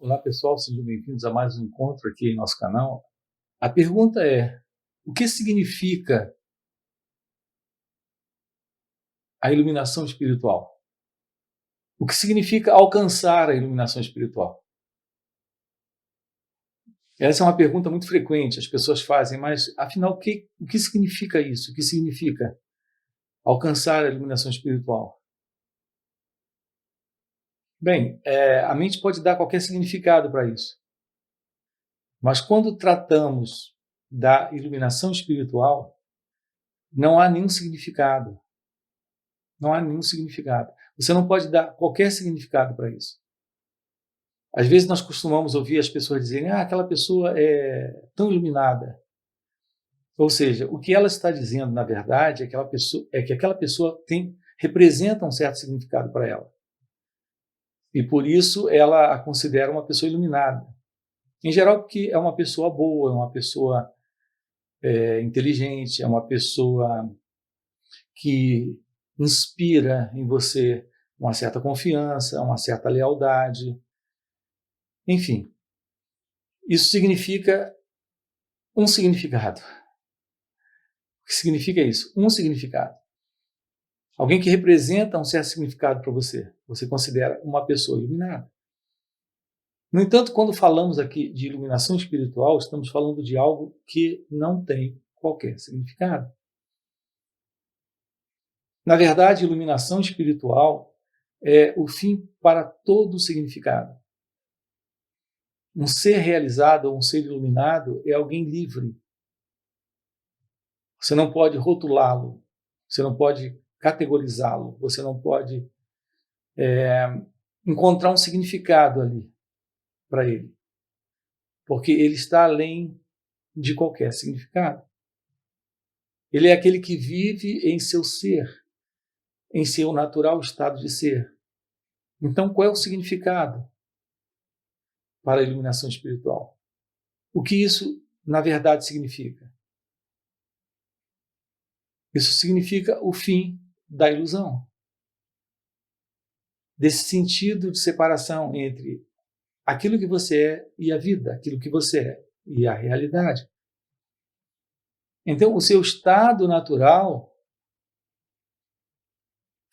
Olá pessoal, sejam bem-vindos a mais um encontro aqui em nosso canal. A pergunta é: o que significa a iluminação espiritual? O que significa alcançar a iluminação espiritual? Essa é uma pergunta muito frequente, as pessoas fazem, mas afinal, o que significa isso? O que significa alcançar a iluminação espiritual? Bem, a mente pode dar qualquer significado para isso, mas quando tratamos da iluminação espiritual, não há nenhum significado. Não há nenhum significado. Você não pode dar qualquer significado para isso. Às vezes nós costumamos ouvir as pessoas dizerem: aquela pessoa é tão iluminada. Ou seja, o que ela está dizendo, na verdade, é que aquela pessoa representa um certo significado para ela. E por isso ela a considera uma pessoa iluminada. Em geral, porque é uma pessoa boa, é uma pessoa inteligente, é uma pessoa que inspira em você uma certa confiança, uma certa lealdade. Enfim, isso significa um significado. O que significa isso? Um significado. Alguém que representa um certo significado para você. Você considera uma pessoa iluminada. No entanto, quando falamos aqui de iluminação espiritual, estamos falando de algo que não tem qualquer significado. Na verdade, iluminação espiritual é o fim para todo significado. Um ser realizado ou um ser iluminado é alguém livre. Você não pode rotulá-lo, você não pode categorizá-lo, você não pode encontrar um significado ali para ele, porque ele está além de qualquer significado. Ele é aquele que vive em seu ser, em seu natural estado de ser. Então, qual é o significado para a iluminação espiritual? O que isso, na verdade, significa? Isso significa o fim da ilusão, desse sentido de separação entre aquilo que você é e a vida, aquilo que você é e a realidade. Então, o seu estado natural,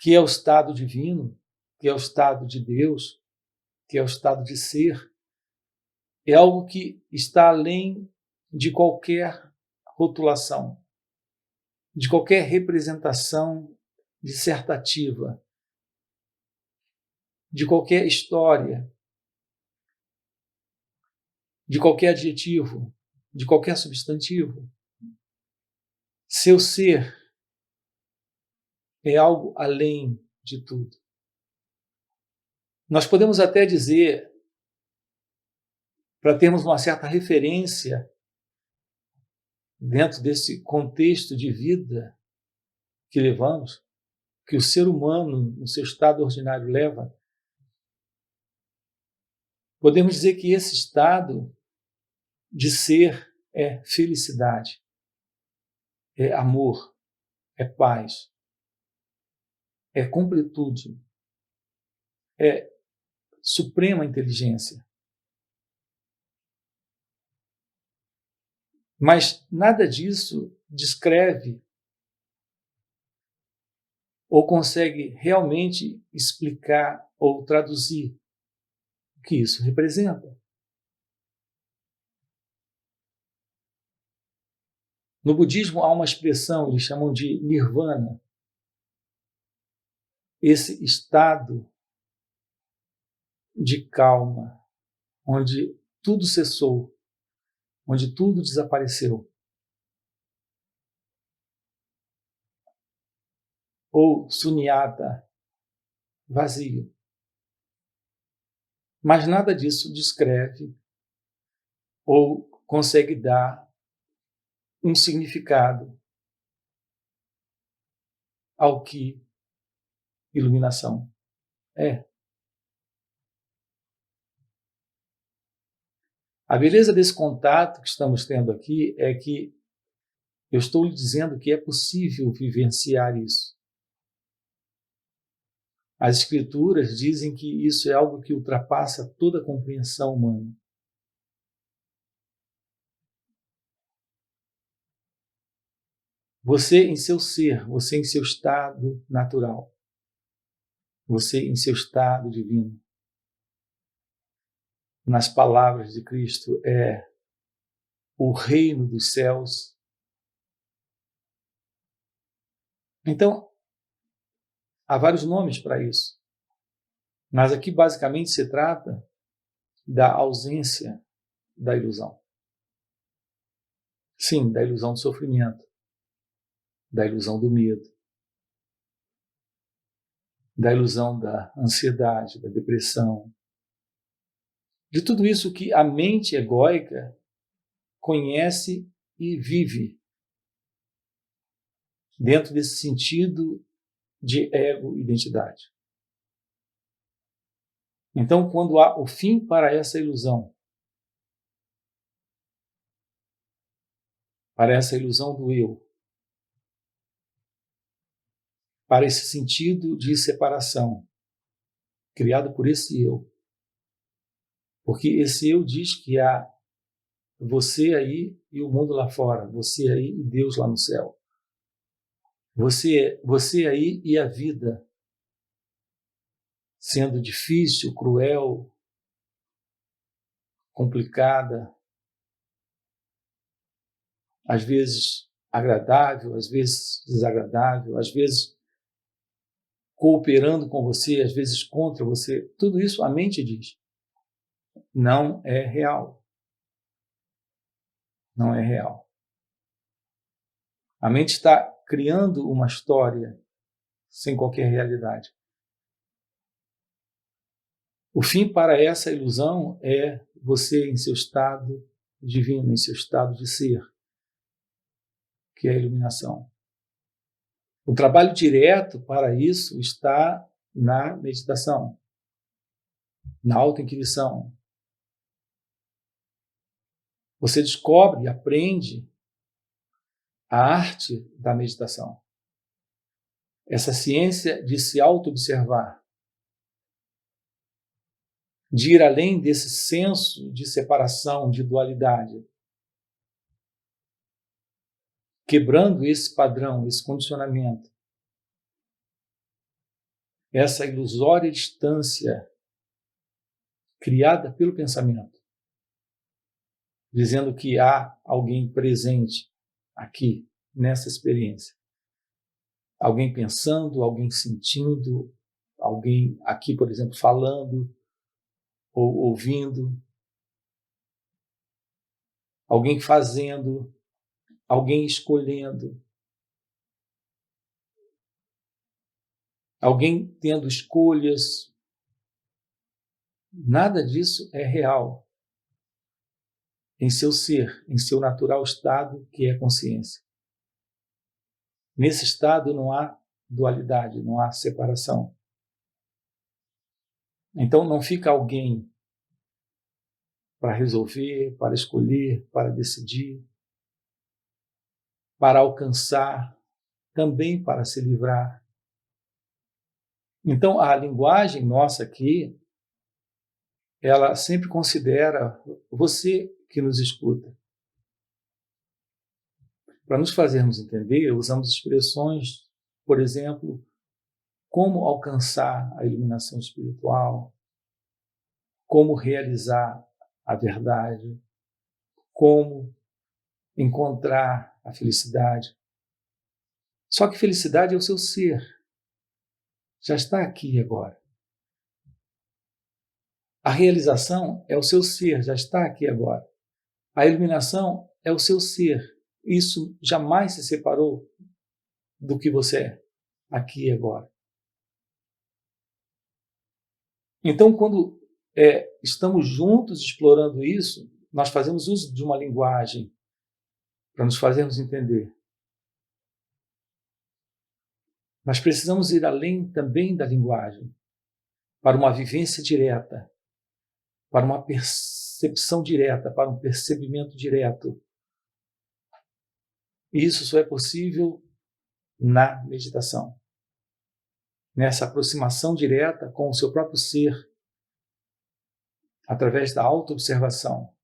que é o estado divino, que é o estado de Deus, que é o estado de ser, é algo que está além de qualquer rotulação, de qualquer representação dissertativa, de qualquer história, de qualquer adjetivo, de qualquer substantivo. Seu ser é algo além de tudo. Nós podemos até dizer, para termos uma certa referência dentro desse contexto de vida que levamos, que o ser humano, no seu estado ordinário, leva, podemos dizer que esse estado de ser é felicidade, é amor, é paz, é completude, é suprema inteligência. Mas nada disso descreve ou consegue realmente explicar ou traduzir o que isso representa. No budismo há uma expressão, eles chamam de nirvana, esse estado de calma, onde tudo cessou, onde tudo desapareceu. Ou sunyata, vazio. Mas nada disso descreve ou consegue dar um significado ao que iluminação é. A beleza desse contato que estamos tendo aqui é que eu estou lhe dizendo que é possível vivenciar isso. As Escrituras dizem que isso é algo que ultrapassa toda a compreensão humana. Você em seu ser, você em seu estado natural, você em seu estado divino, nas palavras de Cristo, é o reino dos céus. Então, há vários nomes para isso, mas aqui basicamente se trata da ausência da ilusão. Sim, da ilusão do sofrimento, da ilusão do medo, da ilusão da ansiedade, da depressão, de tudo isso que a mente egóica conhece e vive dentro desse sentido de ego-identidade. Então, quando há o fim para essa ilusão, para essa ilusão do eu, para esse sentido de separação criado por esse eu, porque esse eu diz que há você aí e o mundo lá fora, você aí e Deus lá no céu, você aí e a vida, sendo difícil, cruel, complicada, às vezes agradável, às vezes desagradável, às vezes cooperando com você, às vezes contra você. Tudo isso a mente diz. Não é real. Não é real. A mente está criando uma história sem qualquer realidade. O fim para essa ilusão é você em seu estado divino, em seu estado de ser, que é a iluminação. O trabalho direto para isso está na meditação, na autoinquisição. Você descobre e aprende a arte da meditação. Essa ciência de se auto-observar, de ir além desse senso de separação, de dualidade, quebrando esse padrão, esse condicionamento, essa ilusória distância criada pelo pensamento, dizendo que há alguém presente aqui, nessa experiência. Alguém pensando, alguém sentindo, alguém aqui, por exemplo, falando ou ouvindo, alguém fazendo, alguém escolhendo, alguém tendo escolhas. Nada disso é real em seu ser, em seu natural estado, que é a consciência. Nesse estado não há dualidade, não há separação. Então não fica alguém para resolver, para escolher, para decidir, para alcançar, também para se livrar. Então a linguagem nossa aqui, ela sempre considera você que nos escuta. Para nos fazermos entender, usamos expressões, por exemplo, como alcançar a iluminação espiritual, como realizar a verdade, como encontrar a felicidade. Só que felicidade é o seu ser. Já está aqui e agora. A realização é o seu ser, já está aqui e agora. A iluminação é o seu ser. Isso jamais se separou do que você é, aqui e agora. Então, quando estamos juntos explorando isso, nós fazemos uso de uma linguagem para nos fazermos entender. Mas precisamos ir além também da linguagem, para uma vivência direta, para uma percepção direta, para um percebimento direto. E isso só é possível na meditação. nessa aproximação direta com o seu próprio ser, através da autoobservação.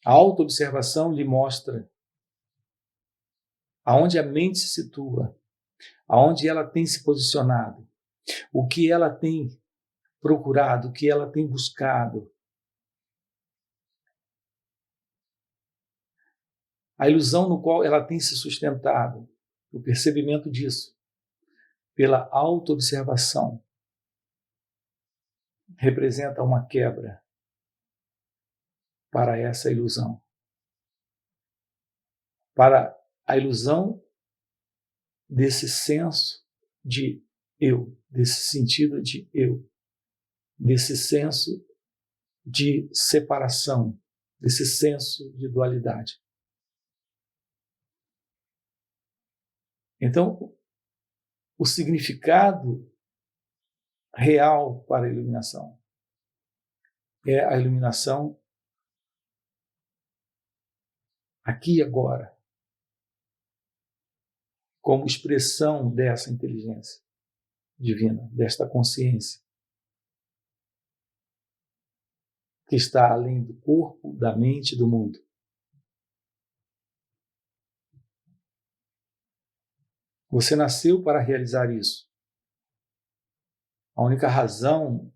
A autoobservação lhe mostra aonde a mente se situa, aonde ela tem se posicionado, o que ela tem procurado, o que ela tem buscado. A ilusão no qual ela tem se sustentado, o percebimento disso, pela autoobservação, representa uma quebra para essa ilusão. Para a ilusão desse senso de eu, desse sentido de eu, desse senso de separação, desse senso de dualidade. Então, o significado real para a iluminação é a iluminação aqui e agora, como expressão dessa inteligência divina, desta consciência, que está além do corpo, da mente e do mundo. Você nasceu para realizar isso. A única razão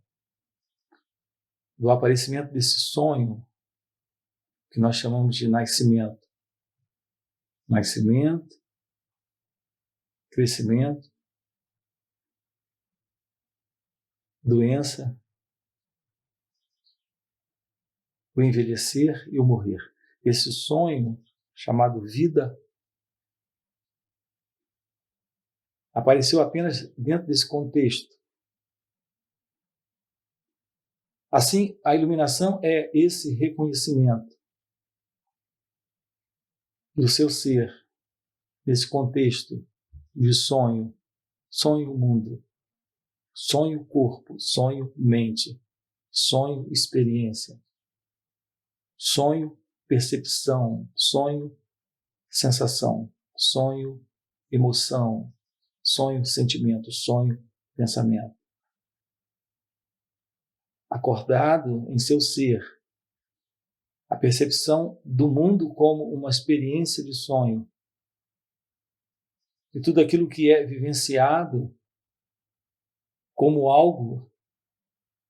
do aparecimento desse sonho, que nós chamamos de nascimento. Nascimento, crescimento, doença, o envelhecer e o morrer. Esse sonho, chamado vida, apareceu apenas dentro desse contexto. Assim, a iluminação é esse reconhecimento do seu ser, nesse contexto de sonho, sonho mundo, sonho corpo, sonho mente, sonho experiência, sonho percepção, sonho sensação, sonho emoção, sonho sentimento, sonho pensamento. Acordado em seu ser, a percepção do mundo como uma experiência de sonho. E tudo aquilo que é vivenciado como algo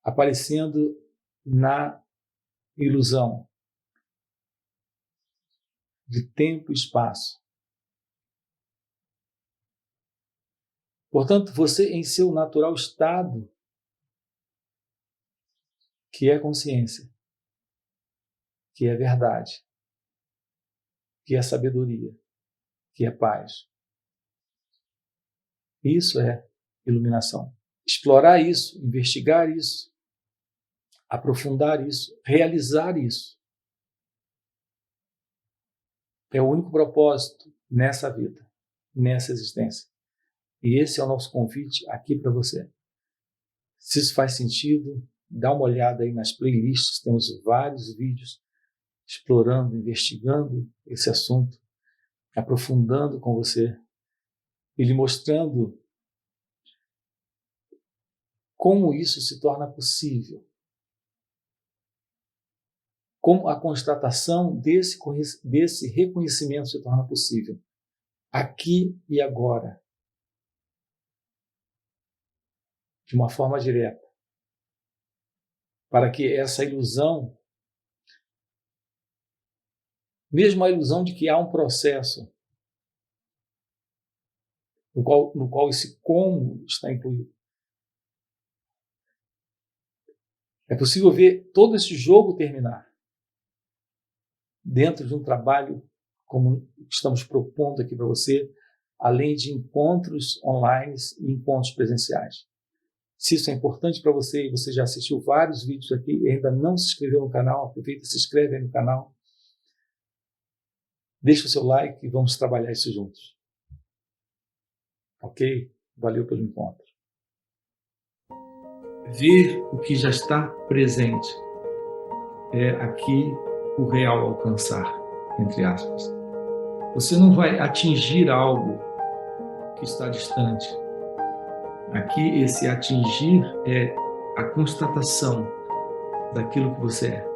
aparecendo na ilusão de tempo e espaço. Portanto, você em seu natural estado, que é consciência, que é verdade, que é sabedoria, que é paz. Isso é iluminação. Explorar isso, investigar isso, aprofundar isso, realizar isso. É o único propósito nessa vida, nessa existência. E esse é o nosso convite aqui para você. Se isso faz sentido, dá uma olhada aí nas playlists, temos vários vídeos explorando, investigando esse assunto, aprofundando com você e lhe mostrando como isso se torna possível. Como a constatação desse reconhecimento se torna possível. Aqui e agora. De uma forma direta. Para que essa ilusão, mesmo a ilusão de que há um processo no qual esse como está incluído, é possível ver todo esse jogo terminar dentro de um trabalho como estamos propondo aqui para você, além de encontros online e encontros presenciais. Se isso é importante para você e você já assistiu vários vídeos aqui e ainda não se inscreveu no canal, aproveita e se inscreve aí no canal. Deixa o seu like e vamos trabalhar isso juntos. Ok? Valeu pelo encontro. Ver o que já está presente é aqui o real alcançar, entre aspas. Você não vai atingir algo que está distante. Aqui, esse atingir é a constatação daquilo que você é.